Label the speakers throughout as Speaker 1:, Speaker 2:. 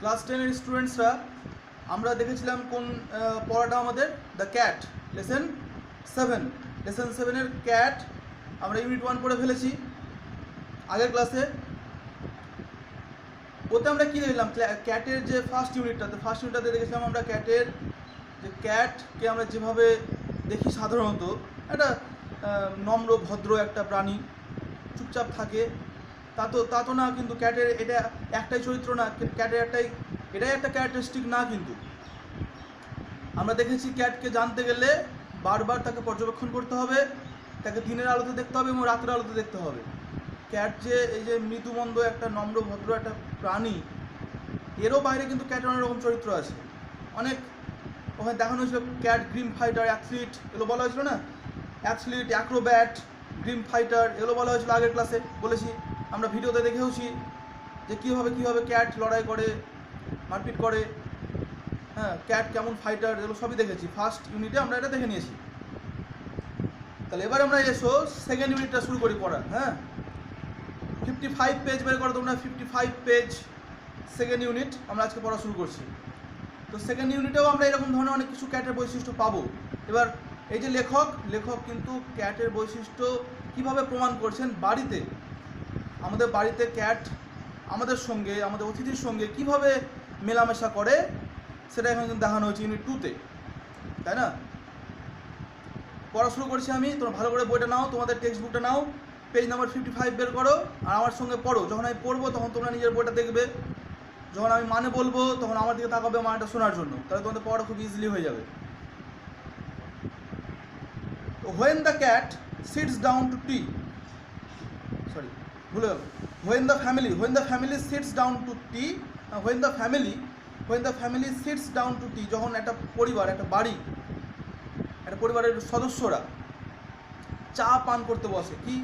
Speaker 1: Class 10-এর স্টুডেন্টসরা আমরা দেখেছিলাম কোন পড়াটা আমাদের দ্য ক্যাট লেসন 7-এর ক্যাট আমরা ইউনিট 1 পড়ে ফেলেছি আগের ক্লাসে। ওতে আমরা কী দেখলাম, ক্যাটের যে ফার্স্ট ইউনিটটাতে দেখেছিলাম আমরা ক্যাটের যে ক্যাটকে আমরা যেভাবে দেখি সাধারণত একটা নম্র ভদ্র একটা প্রাণী, চুপচাপ থাকে, তা তো না, কিন্তু ক্যাটের এটা একটাই চরিত্র না, ক্যাটের এটাই একটা ক্যারেক্টারিস্টিক না। কিন্তু আমরা দেখেছি ক্যাটকে জানতে গেলে বারবার তাকে পর্যবেক্ষণ করতে হবে, তাকে দিনের আলোতে দেখতে হবে এবং রাতের আলোতে দেখতে হবে। ক্যাট যে এই যে মৃদুমন্দ একটা নম্র ভদ্র একটা প্রাণী, এরও বাইরে কিন্তু ক্যাটের অনেক রকম চরিত্র আছে। অনেক ওখানে দেখানো হয়েছিল ক্যাট গ্রিম ফাইটার, অ্যাথলিট, এগুলো বলা হয়েছিল না, অ্যাথলিট, অ্যাক্রোব্যাট, গ্রিম ফাইটার, এগুলো বলা হয়েছিল আগের ক্লাসে বলেছি। আমরা ভিডিওতে দেখেওছি যে কীভাবে ক্যাট লড়াই করে, মারপিট করে, হ্যাঁ, ক্যাট কেমন ফাইটার, এগুলো সবই দেখেছি। ফার্স্ট ইউনিটে আমরা এটা দেখে নিয়েছি। তাহলে এবার আমরা এসো সেকেন্ড ইউনিটটা শুরু করি পড়া। হ্যাঁ, 55 পেজ বের করো তোমরা, 55 পেজ সেকেন্ড ইউনিট আমরা আজকে পড়া শুরু করছি। তো সেকেন্ড ইউনিটেও আমরা এরকম ধরনের অনেক কিছু ক্যাটের বৈশিষ্ট্য পাবো। এবার এই যে লেখক কিন্তু ক্যাটের বৈশিষ্ট্য কিভাবে প্রমাণ করছেন বাড়িতে, আমাদের বাড়িতে ক্যাট আমাদের সঙ্গে, আমাদের অতিথির সঙ্গে কিভাবে মেলামেশা করে সেটা এখন কিন্তু দেখানো হয়েছে ইউনিট 2-তে, তাই না? পড়া শুরু করছি আমি, তোমরা ভালো করে বইটা নাও, তোমাদের টেক্সট বুকটা নাও, পেজ নাম্বার 55 বের করো আর আমার সঙ্গে পড়ো। যখন আমি পড়বো তখন তোমরা নিজের বইটা দেখবে, যখন আমি মানে বলবো তখন আমার দিকে তাকাবে মানেটা শোনার জন্য, তাহলে তোমাদের পড়া খুব ইজিলি হয়ে যাবে। তো when the cat sits down to tea, sorry, ভুলে গেল, when the family sits down to tea, when the family sits down to tea, যখন একটা পরিবার, একটা বাড়ি, একটা পরিবারের সদস্যরা চা পান করতে বসে, কি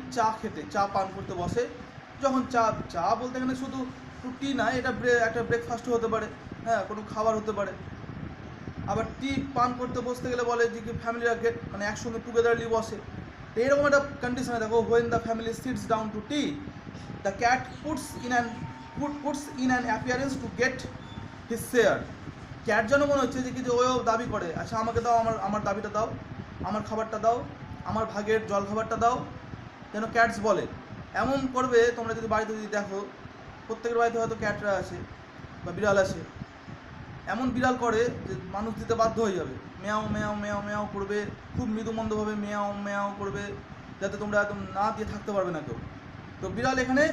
Speaker 1: চা পান করতে বসে, যখন চা বলতে গেলে শুধু টি না, এটা একটা ব্রেকফাস্টও হতে পারে, হ্যাঁ, কোনো খাবার হতে পারে। আবার টি পান করতে বসতে গেলে বলে যে কি ফ্যামিলিরা মানে একসঙ্গে টুগেদারলি বসে। তো এরকম একটা কন্ডিশনে দেখো, when the family sits down to tea, the cat puts in an appearance to get his share. Cat যেন মনে হচ্ছে যে কি যে ওও দাবি করে, আচ্ছা আমাকে দাও, আমার দাবিটা দাও, আমার খাবারটা দাও, আমার ভাগের জল খাবারটা দাও, যেন ক্যাটস বলে। এমন করবে তোমরা যদি বাড়িতে যদি দেখো, প্রত্যেকের বাড়িতে হয়তো ক্যাটরা আছে বা বিড়াল আছে, এমন বিড়াল করে যে মানুষ দিতে বাধ্য হয়ে যাবে, মেয়াও মেয়াও মেয়াও মেয়াও করবে, খুব মৃদুমন্দভাবে মেয়াও মেয়াও করবে, যাতে তোমরা একদম না দিয়ে থাকতে পারবে না কেউ। তো বিড়াল এখানে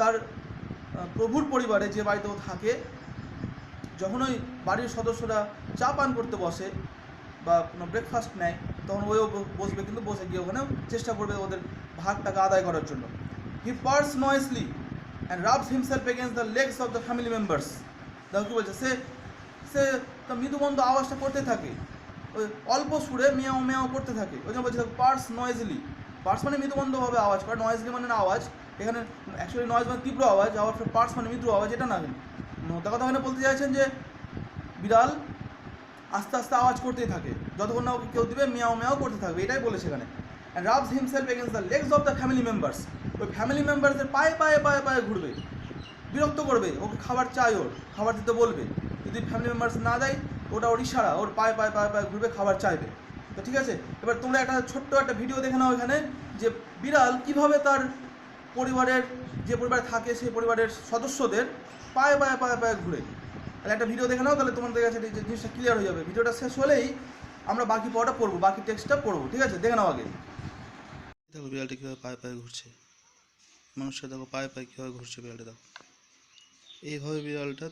Speaker 1: তার প্রভুর পরিবারে যে বাড়িতেও থাকে, যখন ওই বাড়ির সদস্যরা চা পান করতে বসে বা কোনো ব্রেকফাস্ট নেয়, তখন ওইও বসবে, কিন্তু বসে গিয়ে ওখানেও চেষ্টা করবে ওদের ভাগটাকে আদায় করার জন্য। He purrs noisily and rubs himself against the legs of the family members. দেখো কী বলছে, সে তার মৃদুমন্দ আওয়াজটা করতে থাকে, ওই অল্প সুরে মেয়াও মেয়াও করতে থাকে। ওই জন্য বলছে পার্স নয়েজলি, পার্স মানে মৃদুমন্দভাবে আওয়াজ করে, নয়েজলি মানে না আওয়াজ, এখানে অ্যাকচুয়ালি নয়েজ মানে তীব্র আওয়াজ, আবার পার্স মানে মৃদু আওয়াজ, এটা না। মোদ্দা কথা এখানে বলতে চাইছেন যে বিড়াল আস্তে আস্তে আওয়াজ করতেই থাকে, যতক্ষণ না ওকে কেউ দিবে মেয়াও মেয়াও করতে থাকবে, এটাই বলেছে এখানে। And rubs himself against the legs of the family members, ওই ফ্যামিলি মেম্বারসের পায়ে পায়ে পায়ে পায়ে ঘুরবে, বিরক্ত করবে, ওকে খাবার চাই, ওর খাবার দিতে বলবে, যদি ফ্যামিলি মেম্বার্স না দেয় ওটা ওর ইশারা, ওর পায়ে পায়ে পায়ে পায়ে ঘুরবে, খাবার চাইবে। তো ঠিক আছে, এবার তোমরা একটা ছোট্ট একটা ভিডিও দেখে নাও এখানে, যে বিড়াল কীভাবে তার পরিবারের, যে পরিবারে থাকে সেই পরিবারের সদস্যদের পায়ে পায়ে পায়ে পায়ে ঘুরে। তাহলে একটা ভিডিও দেখে নাও, তাহলে তোমাদের কাছে এই জিনিসটা ক্লিয়ার হয়ে যাবে। ভিডিওটা শেষ হলেই আমরা বাকি পড়াটা পড়বো, বাকি টেক্সটটা পড়বো, ঠিক আছে? দেখে নাও আগে।
Speaker 2: দেখো বিড়ালটা কীভাবে পায়ে পায়ে ঘুরছে, মানুষটা দেখো পায়ে পায়ে কীভাবে ঘুরছে বিড়ালটা, দেখো এইভাবে বিড়ালটা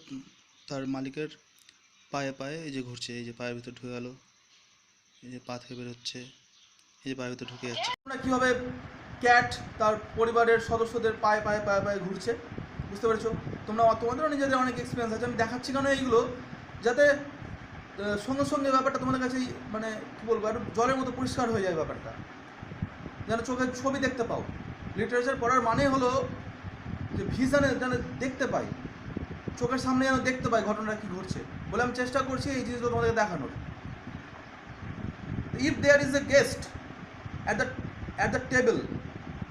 Speaker 2: তার মালিকের পায়ে পায়ে এই যে ঘুরছে, এই যে পায়ের ভিতর ঢুকে গেল, এই যে পা থেকে বেরোচ্ছে, এই যে পায়ের ভিতর ঢুকে যাচ্ছে।
Speaker 1: তোমরা কীভাবে ক্যাট তার পরিবারের সদস্যদের পায়ে পায়ে পায়ে পায়ে ঘুরছে বুঝতে পেরেছো? তোমাদেরও নিজেদের অনেক এক্সপিরিয়েন্স আছে, আমি দেখাচ্ছি কেন এইগুলো, যাতে সঙ্গে সঙ্গে ব্যাপারটা তোমাদের কাছে মানে কী বলবো, একটু জলের মতো পরিষ্কার হয়ে যায় ব্যাপারটা, যেন চোখের ছবি দেখতে পাও। লিটারেচার পড়ার মানে হলো যে ভিশনে যেন দেখতে পাই, চোখের সামনে যেন দেখতে পাই ঘটনাটা কী ঘটছে, বলে আমি চেষ্টা করছি এই জিনিসগুলো তোমাদেরকে দেখানোর। If there is a guest at the table,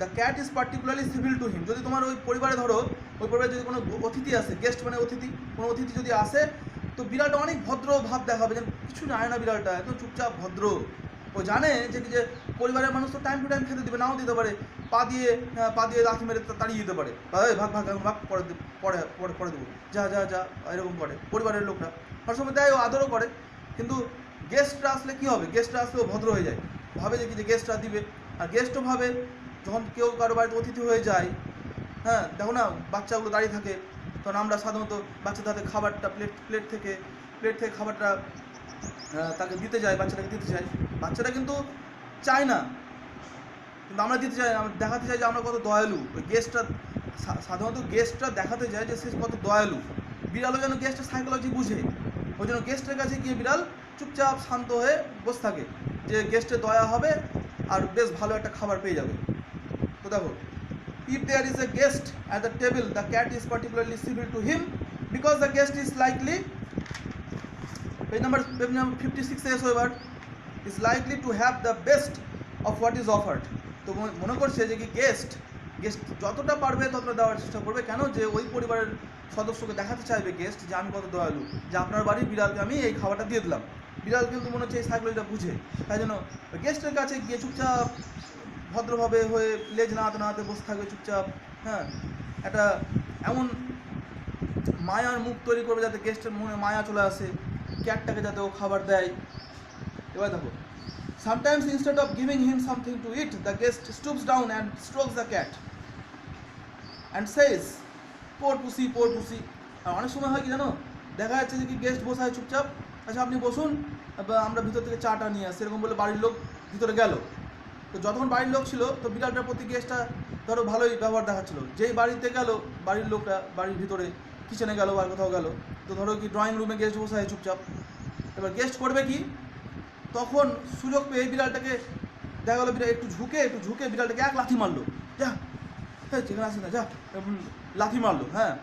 Speaker 1: the cat is particularly civil to him. যদি তোমার ওই পরিবারে ধরো ওই পরিবারে যদি কোনো অতিথি আসে, গেস্ট মানে অতিথি, কোনো অতিথি যদি আসে তো বিড়ালটা অনেক ভদ্র ভাব দেখাবে, যেন কিছু জানে না বিড়ালটা, একদম চুপচাপ ভদ্র। ও জানে যে পরিবারের মানুষ তো টাইম টু টাইম খেতে দিবে, নাও দিতে পারে, পা দিয়ে লাথি মেরে তাড়িয়ে দিতে পারে, ভাগ ভাগ ভাগ পরে পরে পরে পরে দেবো, যা যা যা, এরকম করে পরিবারের লোকরা। অনেক সময় দেয়, ও আদরও করে। কিন্তু গেস্টরা আসলে কী হবে, গেস্টরা আসলে ও ভদ্র হয়ে যায়, ভাবে যে কি যে গেস্টরা দিবে। আর গেস্টও ভাবে যখন কেউ কারো বাড়িতে অতিথি হয়ে যায়, হ্যাঁ দেখো না বাচ্চাগুলো দাঁড়িয়ে থাকে, তখন আমরা সাধারণত বাচ্চাদের হাতে খাবারটা প্লেট থেকে খাবারটা তাকে দিতে চাই, বাচ্চাটাকে দিতে চাই। বাচ্চাটা কিন্তু চায় না, কিন্তু আমরা দিতে চাই, আমরা দেখাতে চাই যে আমরা কত দয়ালু। ওই গেস্টটা সাধারণত গেস্টটা দেখাতে চায় যে সে কত দয়ালু। বিড়ালও যেন গেস্টের সাইকোলজি বুঝে, ওই জন্য গেস্টের কাছে গিয়ে বিড়াল চুপচাপ শান্ত হয়ে বসে থাকে, যে গেস্টের দয়া হবে আর বেশ ভালো একটা খাবার পেয়ে যাবে। তো দেখো, if there is a guest at the table, the cat is particularly civil to him because the guest is likely, page number 56 says however, is likely to have the best of what is offered. তো মনে করছে যে কি guest যতটা পারবে ততটা দেওয়ার চেষ্টা করবে। কেন? যে ওই পরিবারের সদস্যকে দেখাতে চাইবে গেস্ট যে আমি কত দয়ালু, যে আপনার বাড়ির বিড়ালকে আমি এই খাবারটা দিয়ে দিলাম। বিড়াল কিন্তু মনে হচ্ছে এই সাইকোলজিটা বুঝে, তাই জন্য গেস্টের কাছে গিয়ে চুপচাপ ভদ্রভাবে হয়ে লেজ নাড়াতে নাড়াতে বসে থাকবে চুপচাপ। হ্যাঁ, একটা এমন মায়ার মুখ তৈরি করবে যাতে গেস্টের মনে মায়া চলে আসে, ক্যাটটাকে যাতে ও খাবার দেয়। এবার দেখো, sometimes instead of giving him something to eat, the guest stoops down and strokes the cat and says, poor pussy, poor pussy. আর অনেক সময় হয় কি জানো, দেখা যাচ্ছে যে কি গেস্ট বসে আছে চুপচাপ, আচ্ছা আপনি বসুন, আমরা ভিতর থেকে চাটা নিয়ে আসি, এরকম বলে বাড়ির লোক ভিতরে গেল। তো যতক্ষণ বাড়ির লোক ছিল তো বিড়ালটার প্রতি গেস্টটা ধরো ভালোই ব্যবহার দেখাচ্ছিল। যেই বাড়িতে গেল, বাড়ির লোকটা বাড়ির ভিতরে কিচেনে গেল বা কোথাও গেল, তো ধরো কি ড্রয়িং রুমে গেস্ট বসে আছে চুপচাপ। এবার গেস্ট করবে কি, তখন সুযোগ পেয়ে বিড়ালটাকে দেখা গেলো একটু ঝুঁকে বিড়ালটাকে এক লাথি মারলো, যা হ্যাঁ যেখানে আসি না যা, লাথি মারলো। হ্যাঁ,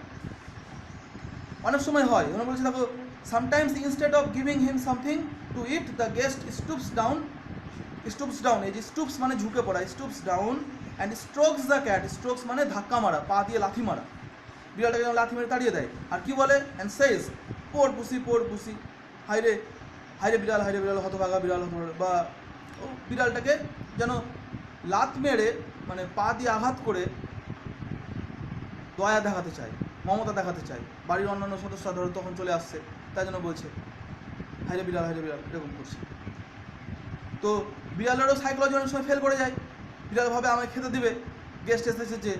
Speaker 1: অনেক সময় হয়, ওরা বলছে দেখো, sometimes instead of giving him something to it, the guest stoops down, এই যে স্টুপস মানে ঝুঁকে পড়া, stoops down and strokes the cat, strokes মানে ধাক্কা মারা, পা দিয়ে লাথি মারা, বিড়ালটাকে যেন লাথি মেরে তাড়িয়ে দেয়। আর কি বলে, অ্যান্ড সেজ, পোর পুসি, হাইরে বিড়াল, হতভাগা বিড়াল, বা ও বিড়ালটাকে যেন লাত মেরে মানে পা দিয়ে আঘাত করে দয়া দেখাতে চায়, মমতা দেখাতে চায়। বাড়ির অন্যান্য সদস্য ধরো তখন চলে আসছে, তাই জন্য বলছে হাইরে বিড়াল এরকম করছে। তো বিড়ালেরও সাইকোলজি অনেক সময় ফেল করে যায়, বিড়াল ভাবে আমায় খেতে দিবে, গেস্ট এসেছে যে,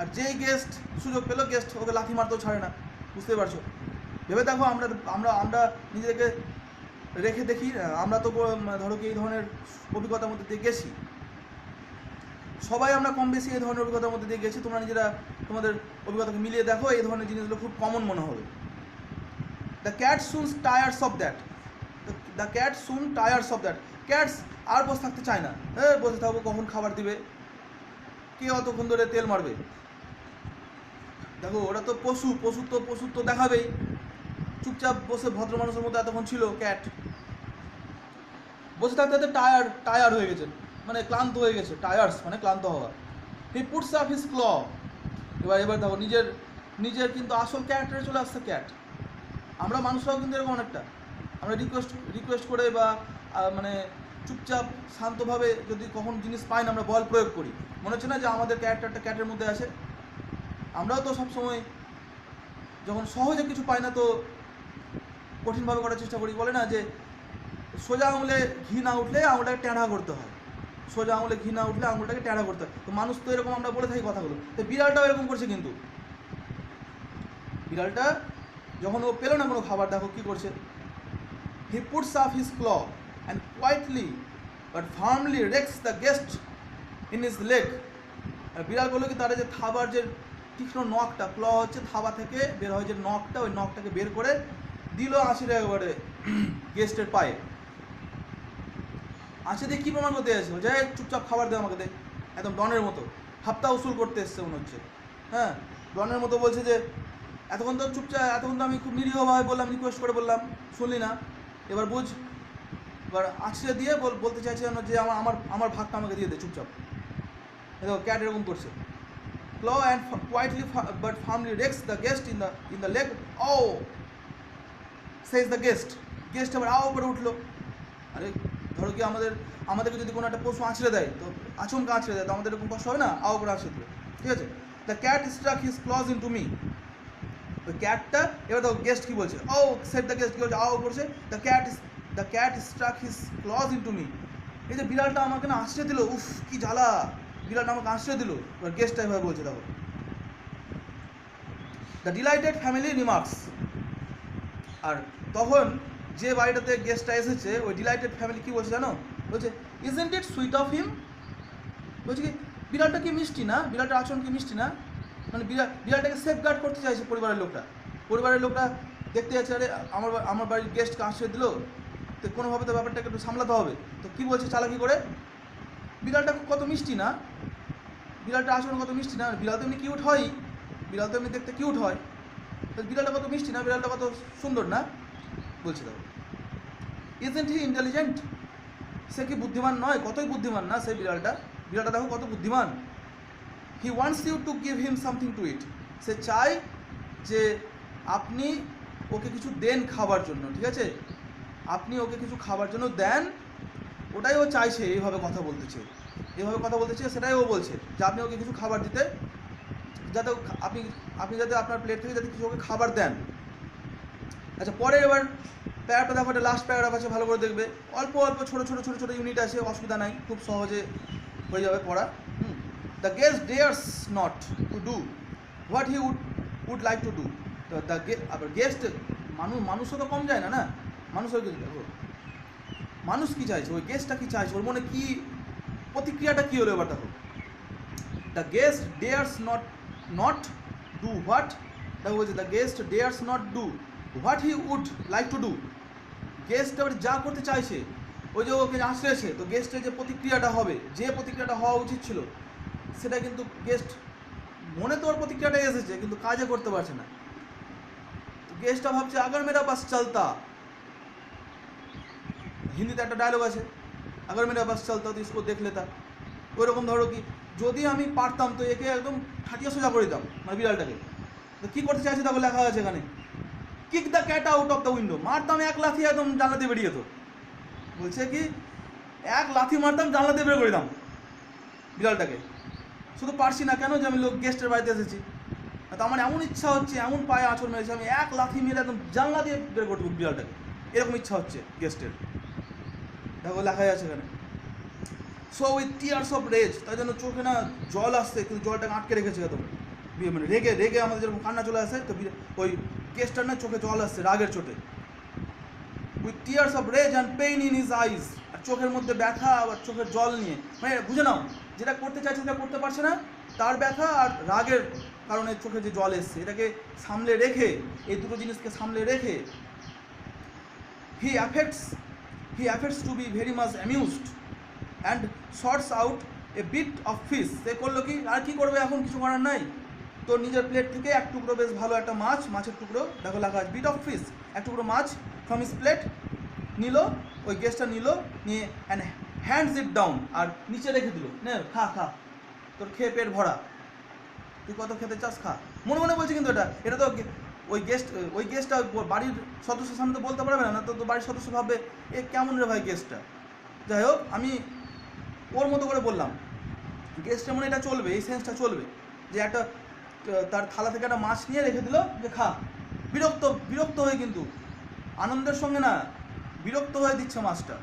Speaker 1: আর যেই গেস্ট সুযোগ পেলো গেস্ট ওকে লাথি মারতেও ছাড়ে না। বুঝতে পারছো? ভেবে দেখো, আমরা নিজেদেরকে রেখে দেখি, আমরা তো ধরো কি এই ধরনের অভিজ্ঞতার মধ্যে দিয়ে গেছি, সবাই আমরা কম বেশি এই ধরনের অভিজ্ঞতার মধ্যে দিয়ে গেছি। তোমরা নিজেরা তোমাদের অভিজ্ঞতাকে মিলিয়ে দেখো, এই ধরনের জিনিসগুলো খুব কমন মনে হবে। The cat soon tires of that, cats আর বসে থাকতে চায় না, বসে থাকবো কখন খাবার দিবে, কে অতক্ষণ ধরে তেল মারবে। দেখো ওরা তো পশু তো দেখাবেই, চুপচাপ বসে ভদ্র মানুষের মতো এতক্ষণ ছিল ক্যাট, বসে থাকতে টায়ার হয়ে গেছে, মানে ক্লান্ত হয়ে গেছে। টায়ার্স মানে ক্লান্ত হওয়া। হি পুটস আপ হিজ ক্ল, এবার দেখো নিজের কিন্তু আসল ক্যারেক্টারে চলে আসছে ক্যাট। আমরা মানুষরাও কিন্তু এরকম অনেকটা, আমরা রিকোয়েস্ট করে বা মানে চুপচাপ শান্তভাবে যদি কখন জিনিস পাই না, আমরা বল প্রয়োগ করি। মনে হচ্ছে না যে আমাদের ক্যারেক্টারটা ক্যাটের মধ্যে আছে? আমরাও তো সবসময় যখন সহজে কিছু পাই না তো কঠিনভাবে করার চেষ্টা করি। বলে না যে সোজা আঙুলে ঘি না উঠলে আঙুলটাকে ট্যাঁড়া করতে হয়, সোজা আঙুলে ঘি না উঠলে আঙুলটাকে ট্যাঁড়া করতে হয়। তো মানুষ তো এরকম আমরা বলে থাকি কথাগুলো। তো বিড়ালটাও এরকম করছে, কিন্তু বিড়ালটা যখন ও পেলো না কোনো খাবার, দেখো কী করছে, he puts up his claw and quietly but firmly rakes the guest in his leg. আর বিড়াল বললো কি, তার যে থাবার যে তীক্ষ্ণ নখটা, ক্ল হচ্ছে থাবা থেকে বের হয় যে নখটা, ওই নখটাকে বের করে দিল আঁচিড়ে একবারে গেস্টের পায়ে। আঁচে দিয়ে কী প্রমাণ করতে আছে, যাই চুপচাপ খাবার দেয় আমাকে, দেয় একদম ডনের মতো, হাপ্তা উসুল করতে এসছে মনে হচ্ছে। হ্যাঁ, ডনের মতো বলছে যে এতক্ষণ তো চুপচাপ, এতক্ষণ তো আমি খুব নিরীহভাবে বললাম, রিকোয়েস্ট করে বললাম, শুনলি না, এবার বুঝ। এবার আঁচড়ে দিয়ে বলতে চাইছে যে আমার ভাগটা আমাকে দিয়ে দে চুপচাপ। দেখো ক্যাট এরকম করছে। claw and quietly but firmly rakes the guest in the leg. Oh, says the guest. Guest আবার আও করে উঠলো। আরে ধরো কি আমাদেরকে যদি কোনো একটা পশু আঁচড়ে দেয়, তো আচমকা আঁচড়ে দেয়, তো আমাদের এরকম কষ্ট হবে না? আও করে আঁচড়ে দিল, ঠিক আছে? The cat struck his claws into me. ওই ক্যাটটা, এবার দেখো গেস্ট কী বলছে, ও সেট দ্য গেস্ট কী বলছে, আও করছে, the cat struck his claws into me. এই যে বিড়ালটা আমাকে না আঁচড়ে দিল, উফ কি জ্বালা, বিড়ালটা আমাকে আঁচড়ে দিল। এবার গেস্টটা এভাবে বলছে, দেখো দ্য ডিলাইটেড ফ্যামিলি রিমার্কস। আর তখন যে বাড়িটাতে গেস্টটা এসেছে, ওই ডিলাইটেড ফ্যামিলি কী বলছে জানো? বলছে isn't it sweet of him. বলছে কি বিড়ালটা কি মিষ্টি না, বিড়ালটার আচরণ কি মিষ্টি না? মানে বিড়ালটাকে সেফগার্ড করতে চাইছে পরিবারের লোকটা দেখতে যাচ্ছে, আরে আমার বাড়ির গেস্টকে আশ্রয় দিল, তো কোনোভাবে তো ব্যাপারটাকে একটু সামলাতে হবে। তো কী বলছে চালাকি করে, বিড়ালটা কত মিষ্টি না, বিড়ালটার আচরণ কত মিষ্টি না, বিড়াল তো এমনি কিউট হয়, বিড়াল তো এমনি দেখতে কিউট হয়, তো বিড়ালটা কত মিষ্টি না, বিড়ালটা কত সুন্দর না বলছে। দেখো ইজন্ট হি ইন্টেলিজেন্ট, সে কি বুদ্ধিমান নয়? কতই বুদ্ধিমান না সেই বিড়ালটা দেখো কত বুদ্ধিমান। He wants you to give him something to eat, সে চায় যে আপনি ওকে কিছু দেন খাবার জন্য, ঠিক আছে? আপনি ওকে কিছু খাবার জন্য দেন, ওটাই ও চাইছে, এইভাবে কথা বলতেছে, সেটাই ও বলছে যে আপনি ওকে কিছু খাবার দিতে, যাতে আপনি যাতে আপনার প্লেট থেকে যাতে কিছু ওকে খাবার দেন। আচ্ছা, পরে এবার প্যারাগ্রাফটা দেখো, এটা লাস্ট প্যারাগ্রাফ আছে, ভালো করে দেখবে, অল্প ছোটো ইউনিট আছে, অসুবিধা নাই, খুব সহজে হয়ে যাবে পড়া। The guest dares not to do what he would like to do. তো আবার গেস্ট, মানুষও তো কম যায় না, মানুষের কিছু দেখো, মানুষ কী চাইছে, ওই গেস্টটা কী চাইছে, ওর মনে কী প্রতিক্রিয়াটা কী হলো এবার দেখো। The guest dares not do what, দেখো বলছে the guest dares not do what he would like to do. Guest এবার যা করতে চাইছে, ওই যে ওকে আশ্রয়েছে, তো গেস্টের যে প্রতিক্রিয়াটা হবে, যে প্রতিক্রিয়াটা হওয়া উচিত ছিল, সেটা কিন্তু গেস্ট মনে তো ওর প্রতিক্রিয়াটা এসেছে, কিন্তু কাজে করতে পারছে না। তো গেস্টটা ভাবছে আগার মেরা বাস চলতা, হিন্দিতে একটা ডায়লগ আছে, আগার মেরা বাস চলতা তো ইসকো দেখ লেতা। ওইরকম ধরো কি যদি আমি পারতাম তো একে একদম ঠাটিয়ে সোজা করে দিতাম, মানে বিড়ালটাকে। তো কী করতে চাইছে তাকে লেখা আছে এখানে, kick the cat out of the window, মারতাম এক লাথি একদম জানলা দিয়ে বেরিয়ে যেত। বলছে কি এক লাথি মারতাম, জানলা দিয়ে বের করে দিতাম বিড়ালটাকে। শুধু পারছি না কেন, যে আমি গেস্টের বাড়িতে এসেছি, তো আমার এমন ইচ্ছা হচ্ছে, এমন পায়ে আঁচড় মেরেছে, আমি এক লাথি মেরে একদম জানলা দিয়ে বের করে দেবো বিড়ালটাকে, এরকম ইচ্ছা হচ্ছে গেস্টের। দেখো লেখাই আছে এখানে। So with tears of rage, তাই জন্য চোখে না জল আসছে, কিন্তু জলটাকে আটকে রেখেছে একদম, মানে রেগে আমাদের যেরকম কান্না চলে আসে, তো ওই গেস্টার না চোখে জল আসছে রাগের চোটে। With tears of rage and pain in his eyes, আর চোখের মধ্যে ব্যথা আর চোখের জল নিয়ে, মানে বুঝে নাও যেটা করতে চাইছে সেটা করতে পারছে না, তার ব্যথা আর রাগের কারণে চোখে যে জল এসছে, এটাকে সামলে রেখে, এই দুটো জিনিসকে সামলে রেখে, he affects to be very much amused and shorts out a bit of fish. সে করলো কি, আর কি করবে, এখন কিছু করার নাই, তো নিজের প্লেট থেকে এক টুকরো, বেশ ভালো একটা মাছের টুকরো, দেখো লেখা আছে বিট অফ ফিশ, এক টুকরো মাছ ফ্রম হিজ প্লেট নিল, ওই গেস্টটা নিল, নিয়ে অ্যান্ড হ্যান্ডস ইট ডাউন, আর নিচে রেখে দিল, নে খা, তোর খেয়ে পেট ভরা, তুই কত খেতে চাস খা। মনে বলছি, কিন্তু এটা তো ওই গেস্টটা বাড়ির সদস্যের সামনে তো বলতে পারবে না, তো বাড়ির সদস্য ভাববে এ কেমন রে ভাই গেস্টটা। যাই হোক, আমি ওর মতো করে বললাম, গেস্টের মনে এটা চলবে, এই সেন্সটা চলবে, যে একটা তার থালা থেকে একটা মাছ নিয়ে রেখে দিল, যে খা। বিরক্ত হয়ে, কিন্তু আনন্দের সঙ্গে না, বিরক্ত হয়ে দিচ্ছে মাছটা।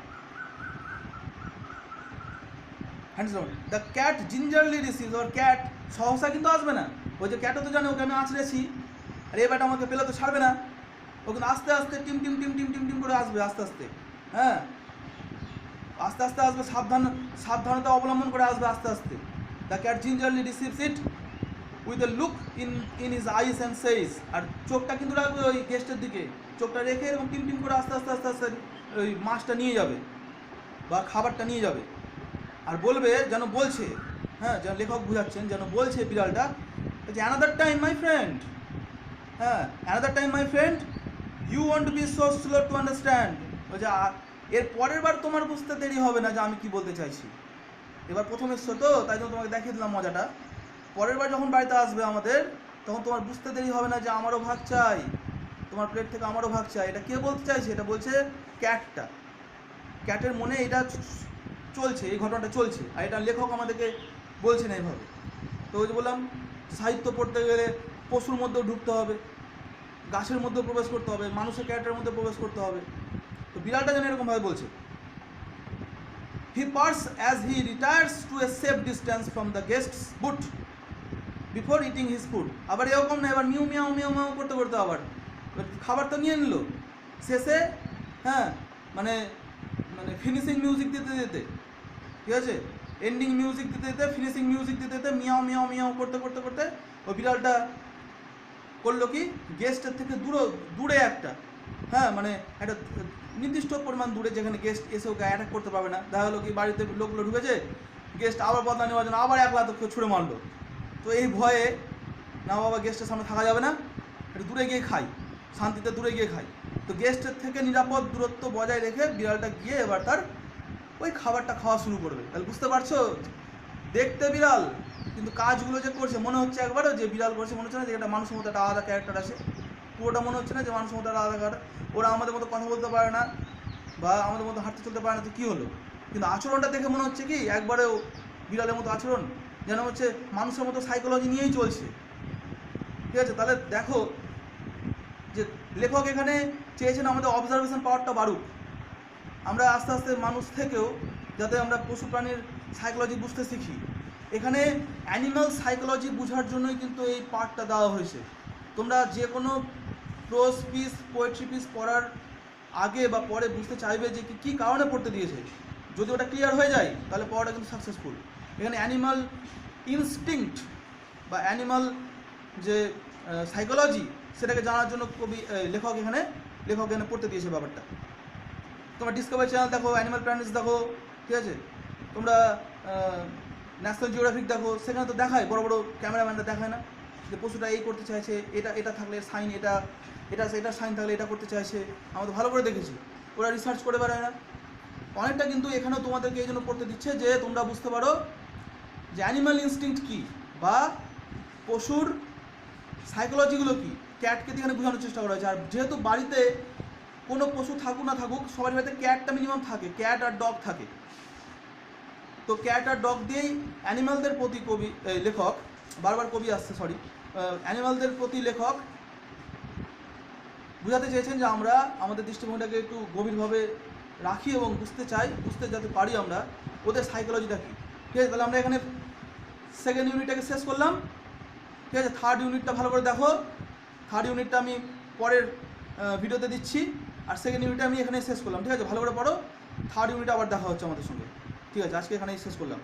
Speaker 1: Hands down, the cat gingerly receives, ওর ক্যাট সহসা কিন্তু আসবে না, ওই যে ক্যাটও তো জানে ওকে আমি আঁচড়েছি, আর এ ব্যাটা আমাকে পেলে তো ছাড়বে না, ও কিন্তু আস্তে আস্তে টিম করে আসবে, আস্তে আস্তে আসবে, সাবধানতা অবলম্বন করে আসবে আস্তে আস্তে। The cat gingerly receives it with a look in his eyes and says, আর চোখটা কিন্তু রাখবে ওই গেস্টের দিকে, চোখটা রেখে এরকম টিম করে আস্তে আস্তে ওই মাছটা নিয়ে যাবে বা খাবারটা নিয়ে যাবে, আর বলবে, যেন বলছে, যেন লেখক বুঝাচ্ছেন, যেন বলছে বিড়ালটা যে another time my friend, another time my friend, you want to be so slow to understand. বলছে এর পরের বার তোমার বুঝতে দেরি হবে না যে আমি কি বলতে চাইছি, এবার প্রথম এসছো তো, তাই জন্য তোমাকে দেখিয়ে দিলাম মজাটা, পরের বার যখন বাড়িতে আসবে আমাদের, তখন তোমার বুঝতে দেরি হবে না যে আমারও ভাগ চাই, তোমার প্লেট থেকে আমারও ভাগ চাই। এটা কে বলতে চাইছে? এটা বলছে ক্যাটটা। ক্যাটের মনে এটা চলছে, এই ঘটনাটা চলছে, আর এটা লেখক আমাদেরকে বলছেন এইভাবে। তো ওই যে বললাম, সাহিত্য পড়তে গেলে পশুর মধ্যেও ঢুকতে হবে, গাছের মধ্যেও প্রবেশ করতে হবে, মানুষের ক্যারেক্টারের মধ্যে প্রবেশ করতে হবে। তো বিড়ালটা যেন এরকমভাবে বলছে, he purrs as he retires to a safe distance from the guest's boot before eating his food. আবার এরকম না, এবার মিউ মিয়াও মিয়াও মিয়াও করতে করতে আবার খাবার তো নিয়ে নিল, শেষে হ্যাঁ মানে মানে ফিনিশিং মিউজিক দিতে দিতে, ঠিক আছে, এন্ডিং মিউজিক দিতে দিতে, ফিনিশিং মিউজিক দিতে দিতে, মিয়াও মিয়াও মিয়াও করতে করতে করতে ওই বিড়ালটা করলো কি, গেস্টের থেকে দূরে একটা, হ্যাঁ মানে একটা নির্দিষ্ট পরিমাণ দূরে, যেখানে গেস্ট এসে ওকে অ্যাটাক করতে পারবে না। দেখা হলো কি বাড়িতে লোকগুলো ঢুকেছে, গেস্ট আবার বদলা নেওয়ার জন্য আবার একলা তো কেউ ছুঁড়ে মারলো। তো এই ভয়ে না বাবা গেস্টের সামনে থাকা যাবে না, একটু দূরে গিয়ে খাই, শান্তিতে দূরে গিয়ে খাই। তো গেস্টের থেকে নিরাপদ দূরত্ব বজায় রেখে বিড়ালটা গিয়ে এবার তার ওই খাবারটা খাওয়া শুরু করবে। তাহলে বুঝতে পারছো, দেখতে বিড়াল কিন্তু কাজগুলো যে করছে মনে হচ্ছে একবারও যে বিড়াল করছে, মনে হচ্ছে না যে এটা মানুষের মতো একটা আলাদা ক্যারেক্টার আছে, পুরোটা মনে হচ্ছে না যে মানুষের মতো একটা আলাদা ক্যারেক্টার। ওরা আমাদের মতো কথা বলতে পারে না বা আমাদের মতো হাঁটতে চলতে পারে না, তো কী হলো, কিন্তু আচরণটা দেখে মনে হচ্ছে কি একবারেও বিড়ালের মতো আচরণ, যেন হচ্ছে মানুষের মতো সাইকোলজি নিয়েই চলছে। ঠিক আছে, তাহলে দেখো যে লেখক এখানে চেয়েছেন আমাদের অবজারভেশন পাওয়ারটা বাড়ুক, আমরা আস্তে আস্তে মানুষ থেকেও যাতে আমরা পশু প্রাণীর সাইকোলজি বুঝতে শিখি। এখানে অ্যানিম্যাল সাইকোলজি বোঝার জন্যই কিন্তু এই পার্টটা দেওয়া হয়েছে। তোমরা যে কোনো প্রোজ পিস, পোয়েট্রি পিস পড়ার আগে বা পরে বুঝতে চাইবে যে কী কারণে পড়তে দিয়েছে। যদি ওটা ক্লিয়ার হয়ে যায় তাহলে পড়াটা কিন্তু সাকসেসফুল। এখানে অ্যানিমাল ইনস্টিংক্ট বা অ্যানিমাল যে সাইকোলজি, সেটাকে জানার জন্য লেখক এখানে পড়তে দিয়েছে ব্যাপারটা। তোমরা ডিসকভারি চ্যানেল দেখো, অ্যানিমাল প্ল্যানেটস দেখো, ঠিক আছে, তোমরা ন্যাশনাল জিওগ্রাফিক দেখো, সেখানে তো দেখায়, বড় বড় ক্যামেরাম্যানরা দেখায় না যে পশুটা এই করতে চাইছে, এটা থাকলে সাইন, এটা সাইন থাকলে এটা করতে চাইছে। আমরা তো ভালো করে দেখেছি, ওরা রিসার্চ করে বেড়ায় না অনেকটা। কিন্তু এখানেও তোমাদেরকে এই জন্য পড়তে দিচ্ছে যে তোমরা বুঝতে পারো যে অ্যানিমাল ইনস্টিংক্ট কী বা পশুর সাইকোলজিগুলো কী। ক্যাটকে এখানে বোঝানোর চেষ্টা করা হয়েছে। আর যেহেতু বাড়িতে কোনো পশু থাকুক না থাকুক, সবার বাড়িতে ক্যাটটা মিনিমাম থাকে, ক্যাট আর ডগ থাকে। তো ক্যাট আর ডগ দিয়েই অ্যানিমালদের প্রতি লেখক, বারবার কবি আসছে সরি, অ্যানিমালদের প্রতি লেখক বোঝাতে চেয়েছেন যে আমরা আমাদের দৃষ্টিভঙ্গিটাকে একটু গভীরভাবে রাখি এবং বুঝতে যাতে পারি আমরা ওদের সাইকোলজিটা কী। ঠিক আছে, তাহলে আমরা এখানে সেকেন্ড ইউনিটটাকে শেষ করলাম। ঠিক আছে, থার্ড ইউনিটটা ভালো করে দেখো। থার্ড ইউনিটটা আমি পরের ভিডিওতে দিচ্ছি, আর সেকেন্ড ইউনিটটা আমি এখানে শেষ করলাম। ঠিক আছে, ভালো করে পড়ো। থার্ড ইউনিট আবার দেখা হচ্ছে আমাদের সঙ্গে। ঠিক আছে, আজকে এখানেই শেষ করলাম।